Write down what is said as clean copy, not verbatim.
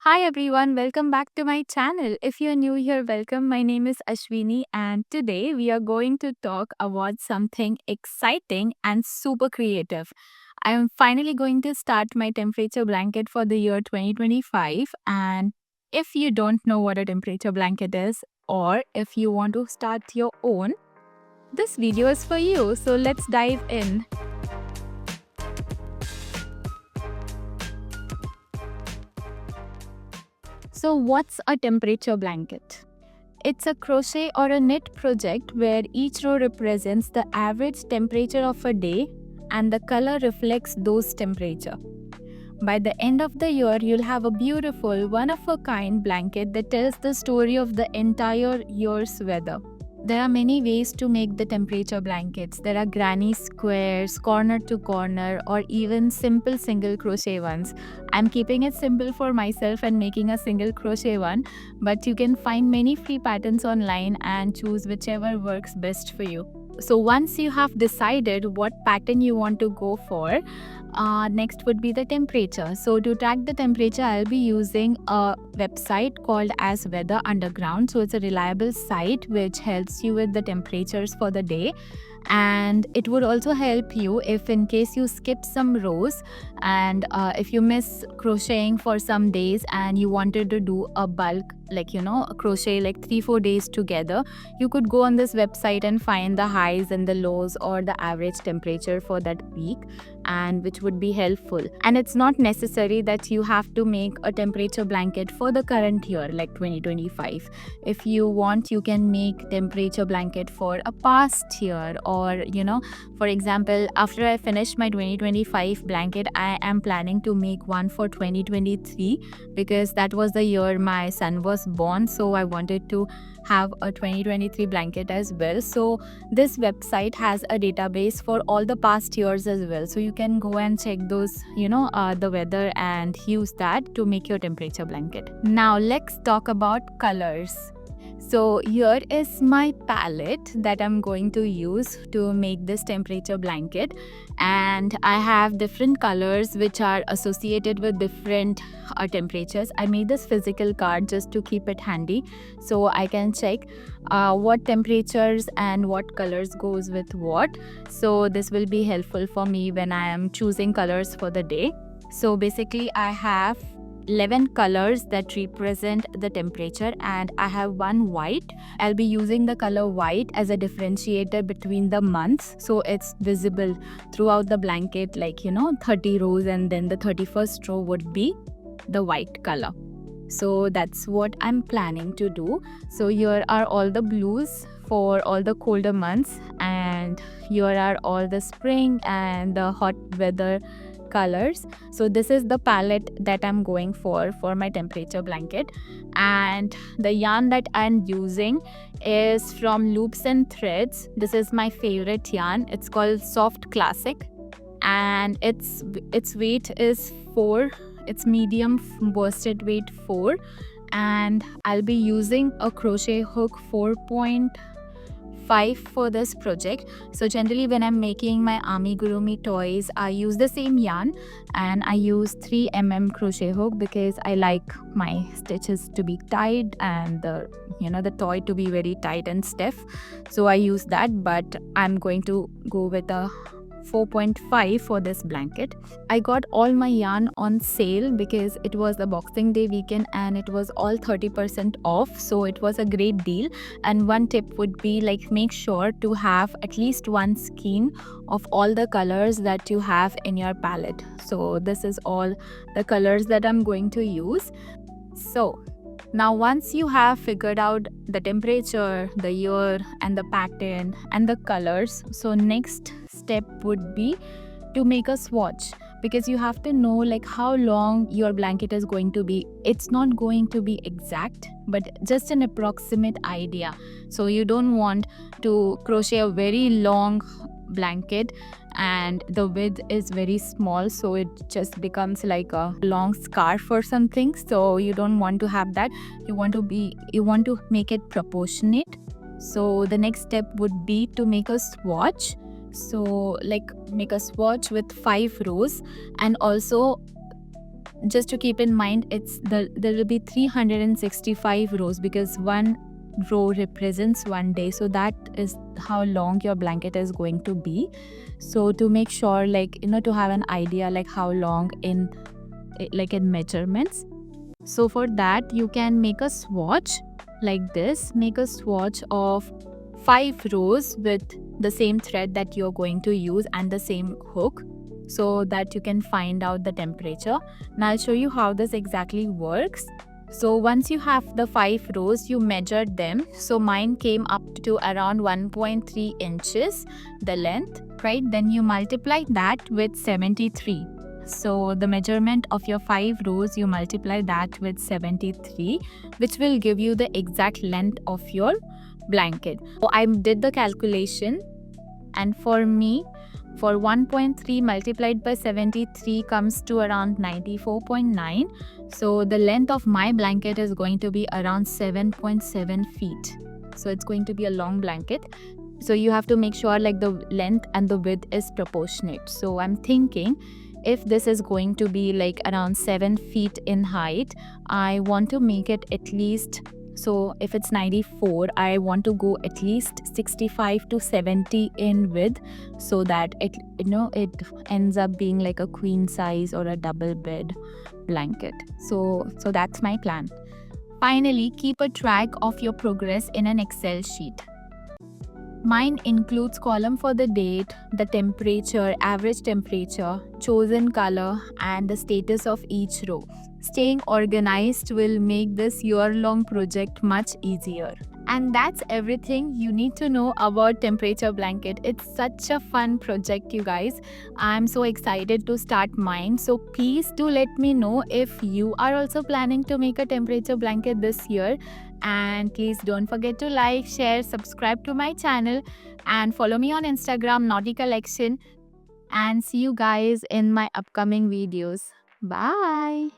Hi everyone, welcome back to my channel. If you're new here, welcome. My name is Ashwini and today we are going to talk about something exciting and super creative. I am finally going to start my temperature blanket for the year 2025, and if you don't know what a temperature blanket is or if you want to start your own, this video is for you. So let's dive in. So what's a temperature blanket? It's a crochet or a knit project where each row represents the average temperature of a day and the color reflects those temperature. By the end of the year, you'll have a beautiful, one-of-a-kind blanket that tells the story of the entire year's weather. There are many ways to make the temperature blankets. There are granny squares, corner to corner, or even simple single crochet ones. I'm keeping it simple for myself and making a single crochet one, but you can find many free patterns online and choose whichever works best for you. So once you have decided what pattern you want to go for, next would be the temperature. So to track the temperature, I'll be using a website called as Weather Underground. So it's a reliable site which helps you with the temperatures for the day, and it would also help you if in case you skip some rows and if you miss crocheting for some days and you wanted to do a bulk, like crochet like 3-4 days together, you could go on this website and find the highs and the lows or the average temperature for that week, and which would be helpful. And it's not necessary that you have to make a temperature blanket for the current year like 2025. If you want, you can make temperature blanket for a past year, or for example, after I finish my 2025 blanket, I am planning to make one for 2023 because that was the year my son was born, so I wanted to have a 2023 blanket as well. So this website has a database for all the past years as well, so you can go and check those the weather and use that to make your temperature blanket. Now let's talk about colors. So here is my palette that I'm going to use to make this temperature blanket, and I have different colors which are associated with different temperatures. I made this physical card just to keep it handy so I can check what temperatures and what colors goes with what. So this will be helpful for me when I am choosing colors for the day. So basically I have 11 colors that represent the temperature, and I have one white. I'll be using the color white as a differentiator between the months, so it's visible throughout the blanket, like 30 rows, and then the 31st row would be the white color. So that's what I'm planning to do. So here are all the blues for all the colder months, and here are all the spring and the hot weather colors. So this is the palette that I'm going for my temperature blanket, and the yarn that I'm using is from Loops and Threads. This is my favorite yarn. It's called Soft Classic, and its weight is 4. It's medium worsted weight 4, and I'll be using a crochet hook 4.5 for this project. So generally when I'm making my amigurumi toys, I use the same yarn, and I use 3mm crochet hook because I like my stitches to be tight and the toy to be very tight and stiff. So I use that, but I'm going to go with a 4.5 for this blanket. I got all my yarn on sale because it was the Boxing Day weekend and it was all 30% off, so it was a great deal. And one tip would be, like, make sure to have at least one skein of all the colors that you have in your palette. So this is all the colors that I'm going to use. So now once you have figured out the temperature, the year, and the pattern and the colors, so next step would be to make a swatch, because you have to know like how long your blanket is going to be. It's not going to be exact, but just an approximate idea. So you don't want to crochet a very long blanket and the width is very small, so it just becomes like a long scarf or something. So you don't want to have that. You want to make it proportionate. So the next step would be to make a swatch. So like make a swatch with 5 rows, and also just to keep in mind, there will be 365 rows because one row represents one day, so that is how long your blanket is going to be. So to make sure, to have an idea like how long in measurements. So for that, you can make a swatch like this. Make a swatch of 5 rows with the same thread that you're going to use and the same hook, so that you can find out the temperature. Now I'll show you how this exactly works. So once you have the 5 rows, you measured them. So mine came up to around 1.3 inches, the length, right? Then you multiply that with 73. So the measurement of your 5 rows, you multiply that with 73, which will give you the exact length of your blanket. So I did the calculation, and for me, for 1.3 multiplied by 73 comes to around 94.9. So the length of my blanket is going to be around 7.7 feet. So it's going to be a long blanket. So you have to make sure the length and the width is proportionate. So I'm thinking, if this is going to be around 7 feet in height, I want to make it at least, so if it's 94, I want to go at least 65 to 70 in width, so that it ends up being like a queen size or a double bed blanket. So that's my plan. Finally, keep a track of your progress in an Excel sheet. Mine includes column for the date, the temperature, average temperature, chosen color, and the status of each row. Staying organized will make this year-long project much easier. And that's everything you need to know about temperature blanket. It's such a fun project, you guys. I'm so excited to start mine. So please do let me know if you are also planning to make a temperature blanket this year. And please don't forget to like, share, subscribe to my channel, and follow me on Instagram, Knotty Collection. And see you guys in my upcoming videos. Bye.